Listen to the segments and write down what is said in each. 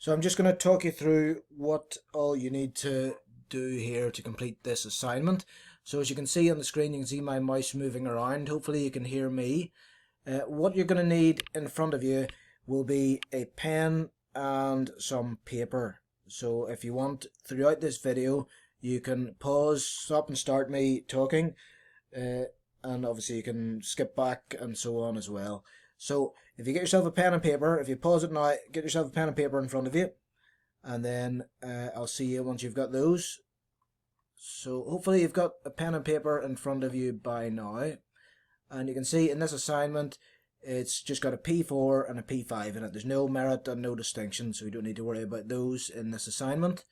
So I'm just going to talk you through what all you need to do here to complete this assignment. So as you can see on the screen, you can see my mouse moving around. Hopefully you can hear me. What you're going to need in front of you will be a pen and some paper. So if you want, throughout this video, you can pause, stop and start me talking, and obviously you can skip back and so on as well. So if you get yourself a pen and paper, if you pause it now, get yourself a pen and paper in front of you, and then I'll see you once you've got those. So hopefully you've got a pen and paper in front of you by now, and you can see in this assignment it's just got a P4 and a P5 in it. There's no merit and no distinction, so you don't need to worry about those in this assignment.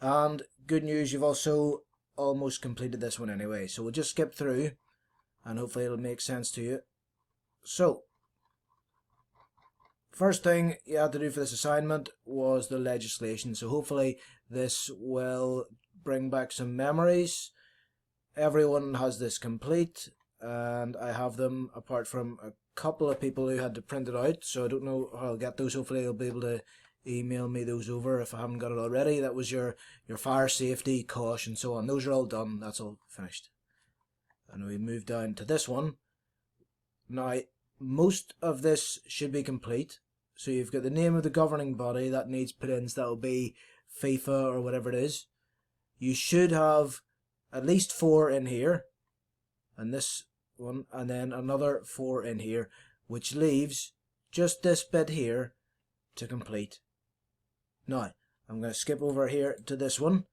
And good news, you've also almost completed this one anyway, so we'll just skip through and hopefully it'll make sense to you. So first thing you had to do for this assignment was the legislation, so hopefully this will bring back some memories. Everyone has this complete, and I have them apart from a couple of people who had to print it out, so I don't know how I'll get those. Hopefully I'll be able to email me those over if I haven't got it already. That was your fire safety, caution, so on. Those are all done. That's all finished. And we move down to this one. Now, most of this should be complete. So you've got the name of the governing body that needs put in, so that'll be FIFA or whatever it is. You should have at least 4 in here, and this one, and then another 4 in here, which leaves just this bit here to complete. Now, I'm going to skip over here to this one,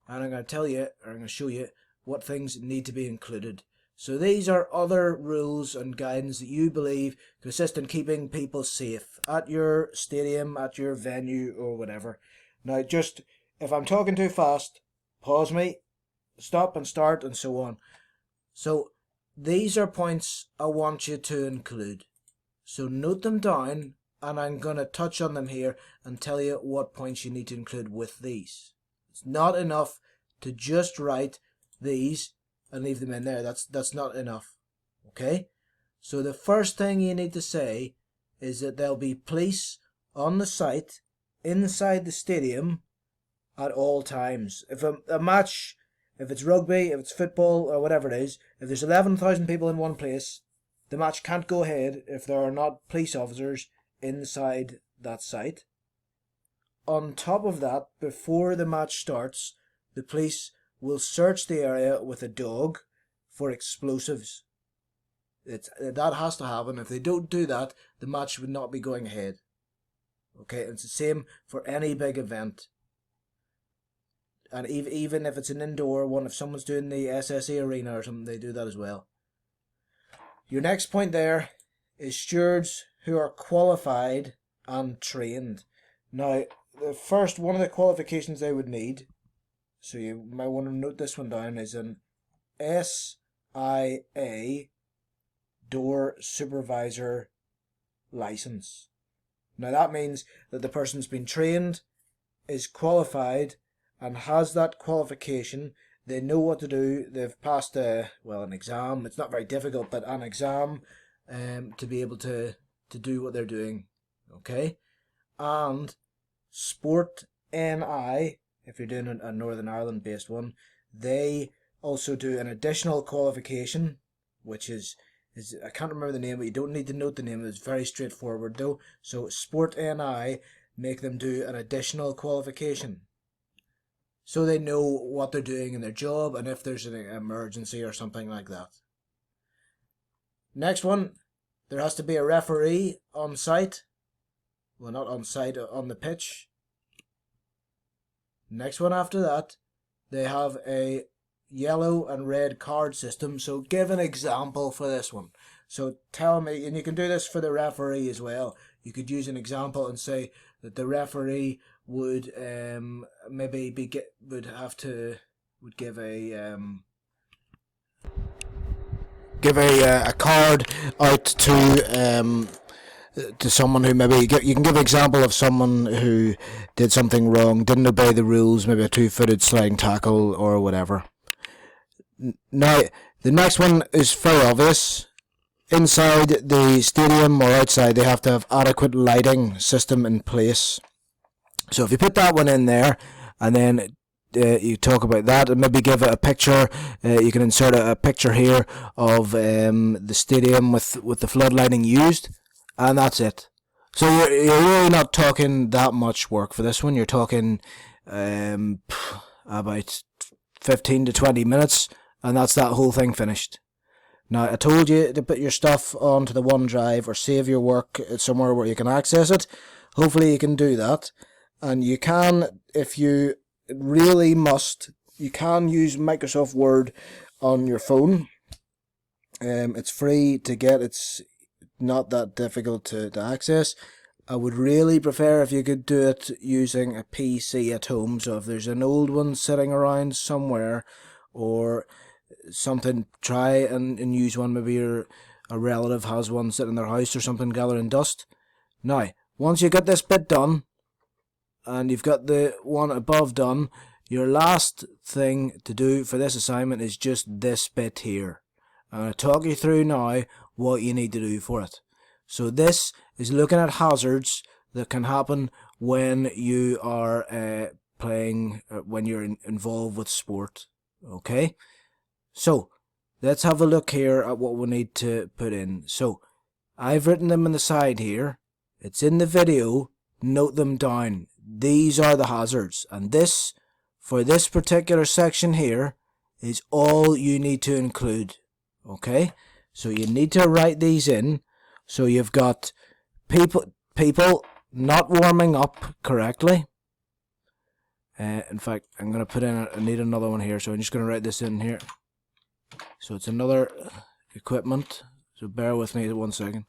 and I'm going to tell you, or I'm going to show you what things need to be included. So these are other rules and guidance that you believe to assist in keeping people safe at your stadium, at your venue, or whatever. Now, just, if I'm talking too fast, pause me, stop and start, and so on. So these are points I want you to include. So note them down, and I'm going to touch on them here and tell you what points you need to include with these. It's not enough to just write these and leave them in there. That's not enough. Okay? So the first thing you need to say is that there'll be police on the site inside the stadium at all times. If a match, if it's rugby, if it's football, or whatever it is, if there's 11,000 people in one place, the match can't go ahead if there are not police officers inside that site. On top of that, before the match starts, the police will search the area with a dog for explosives. That has to happen. If they don't do that, the match would not be going ahead. Okay, it's the same for any big event. And even if it's an indoor one, if someone's doing the SSE arena or something, they do that as well. Your next point there is stewards who are qualified and trained. Now, the first one of the qualifications they would need, so you might want to note this one down, is an SIA door supervisor license. Now that means that the person's been trained, is qualified, and has that qualification. They know what to do. They've passed an exam. It's not very difficult, but an exam to be able to do what they're doing. Okay? And Sport NI, if you're doing a Northern Ireland based one, they also do an additional qualification, which is I can't remember the name, but you don't need to note the name. It's very straightforward though. So Sport NI make them do an additional qualification, so they know what they're doing in their job and if there's an emergency or something like that. Next one, there has to be a referee on site. Well, not on site, on the pitch. Next one after that, they have a yellow and red card system. So give an example for this one. So tell me, and you can do this for the referee as well. You could use an example and say that the referee would give a card out to someone who maybe you can give an example of someone who did something wrong, didn't obey the rules, maybe a 2-footed sliding tackle or whatever. Now the next one is very obvious. Inside the stadium or outside, they have to have adequate lighting system in place. So if you put that one in there, and then you talk about that, and maybe give it a picture. You can insert a picture here of the stadium with the floodlighting used, and that's it. So you're really not talking that much work for this one. You're talking about 15 to 20 minutes, and that's that whole thing finished. Now, I told you to put your stuff onto the OneDrive or save your work somewhere where you can access it. Hopefully you can do that. And you can, if you really must, you can use Microsoft Word on your phone. It's free to get. It's not that difficult to access. I would really prefer if you could do it using a PC at home. So if there's an old one sitting around somewhere or something, try and use one. Maybe a relative has one sitting in their house or something gathering dust. Now, once you get this bit done and you've got the one above done, your last thing to do for this assignment is just this bit here. I'm going to talk you through now what you need to do for it. So this is looking at hazards that can happen when you are playing, when you're involved with sport. Okay? So, let's have a look here at what we need to put in. So, I've written them on the side here. It's in the video. Note them down. These are the hazards. And this, for this particular section here, is all you need to include. Okay? So you need to write these in. So you've got people not warming up correctly. In fact, I'm going to put in, I need another one here. So I'm just going to write this in here. So it's another equipment. So bear with me 1 second.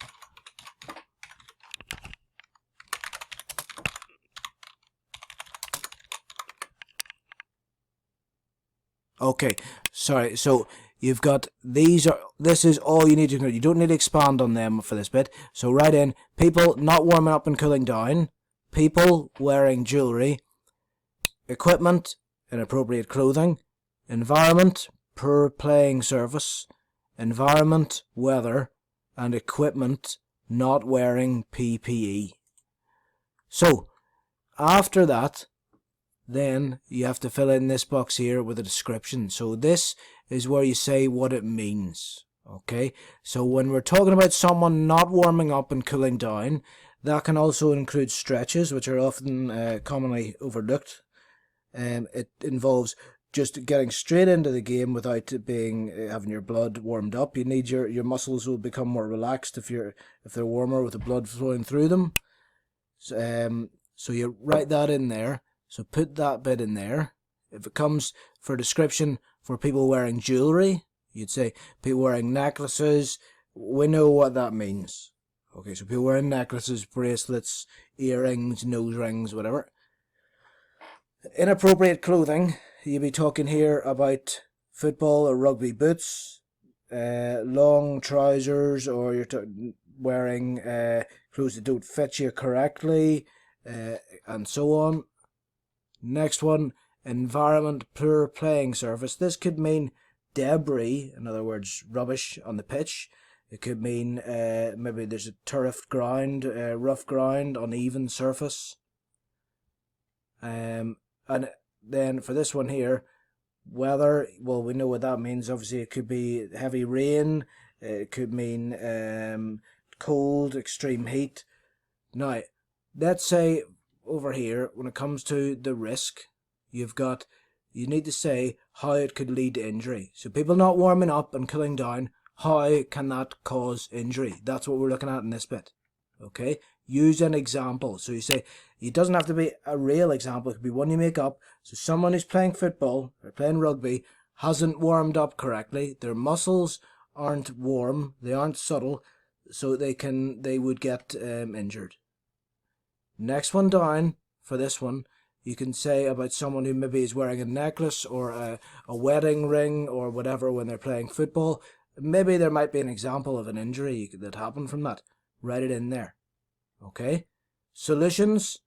Okay, sorry. So you've got these are. This is all you need to include. You don't need to expand on them for this bit. So write in people not warming up and cooling down, people wearing jewelry, equipment, inappropriate clothing, environment, poor playing surface, environment, weather, and equipment not wearing PPE. So after that, then you have to fill in this box here with a description. So this is where you say what it means. Okay, so when we're talking about someone not warming up and cooling down, that can also include stretches, which are often commonly overlooked. It involves just getting straight into the game without having your blood warmed up. You need your muscles will become more relaxed if they're warmer with the blood flowing through them. So you write that in there. So put that bit in there. If it comes for description for people wearing jewelry, you'd say people wearing necklaces. We know what that means. Okay, so people wearing necklaces, bracelets, earrings, nose rings, whatever. Inappropriate clothing. You'll be talking here about football or rugby boots, long trousers, or you're wearing clothes that don't fit you correctly, and so on. Next one, environment, poor playing surface. This could mean debris, in other words, rubbish on the pitch. It could mean maybe there's a turfed ground, rough ground, uneven surface. And then for this one here, weather, well, we know what that means. Obviously, it could be heavy rain. It could mean cold, extreme heat. Now, let's say over here, when it comes to the risk, you need to say how it could lead to injury. So people not warming up and cooling down, how can that cause injury? That's what we're looking at in this bit. Okay? Use an example. So you say, it doesn't have to be a real example, it could be one you make up. So someone who's playing football or playing rugby hasn't warmed up correctly, their muscles aren't warm, they aren't subtle, so they would get injured. Next one down, for this one, you can say about someone who maybe is wearing a necklace or a wedding ring or whatever when they're playing football. Maybe there might be an example of an injury that happened from that. Write it in there. Okay? Solutions.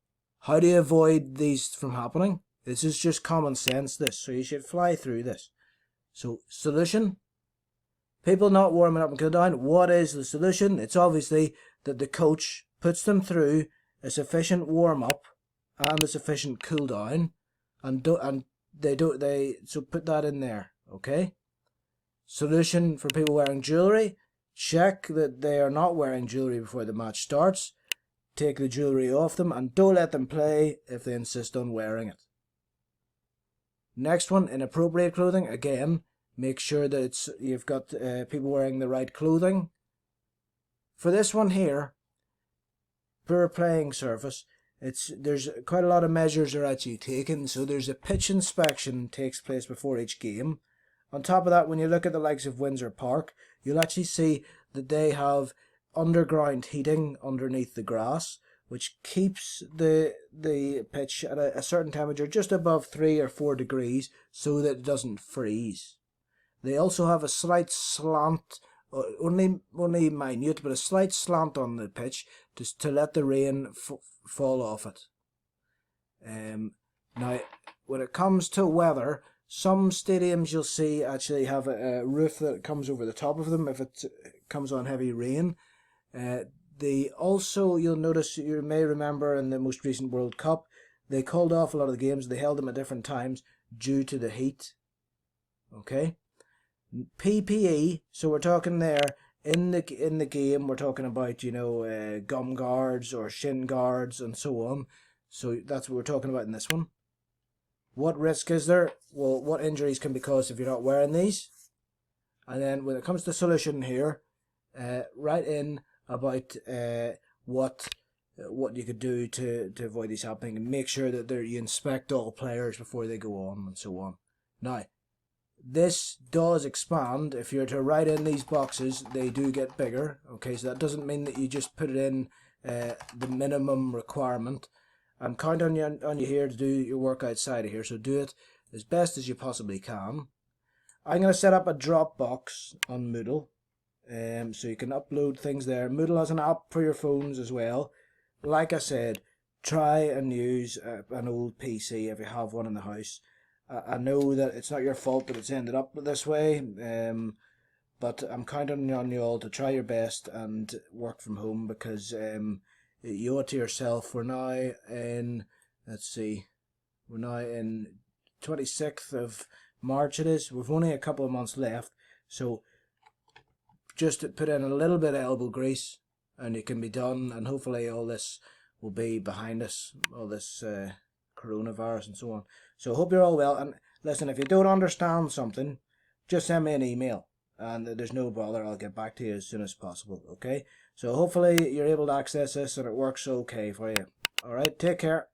How do you avoid these from happening? This is just common sense, this, so you should fly through this. So, solution. People not warming up and cooling down. What is the solution? It's obviously that the coach puts them through a sufficient warm-up and a sufficient cooldown, so put that in there, okay? Solution for people wearing jewellery: check that they are not wearing jewellery before the match starts, take the jewellery off them, and don't let them play if they insist on wearing it. Next one, inappropriate clothing. Again, make sure that you've got people wearing the right clothing. For this one here, poor playing surface, there's quite a lot of measures are actually taken. So there's a pitch inspection takes place before each game. On top of that, when you look at the likes of Windsor Park, you'll actually see that they have underground heating underneath the grass, which keeps the pitch at a certain temperature just above 3 or 4 degrees so that it doesn't freeze. They also have a slight slant, only minute, but a slight slant on the pitch just to let the rain fall off it. Now, when it comes to weather, some stadiums you'll see actually have a roof that comes over the top of them if it comes on heavy rain. You'll notice, you may remember in the most recent World Cup, they called off a lot of the games. They held them at different times due to the heat. Okay. PPE, so we're talking there in the game, we're talking about, gum guards or shin guards and so on. So that's what we're talking about in this one. What risk is there? Well, what injuries can be caused if you're not wearing these? And then when it comes to solution here, write in about what you could do to avoid these happening, and make sure that you inspect all players before they go on and so on. Now, this does expand. If you're to write in these boxes, they do get bigger. Okay, so that doesn't mean that you just put it in the minimum requirement. I'm counting on you here to do your work outside of here, so do it as best as you possibly can. I'm going to set up a Dropbox on Moodle, so you can upload things there. Moodle has an app for your phones as well. Like I said, try and use an old PC if you have one in the house. I know that it's not your fault that it's ended up this way, but I'm counting on you all to try your best and work from home, because you owe it to yourself. We're now in, we're now in 26th of March it is. We've only a couple of months left, so just put in a little bit of elbow grease and it can be done, and hopefully all this will be behind us, all this coronavirus and so on. So I hope you're all well, and listen, if you don't understand something, just send me an email, and there's no bother, I'll get back to you as soon as possible, okay? So hopefully you're able to access this and it works okay for you. Alright, take care.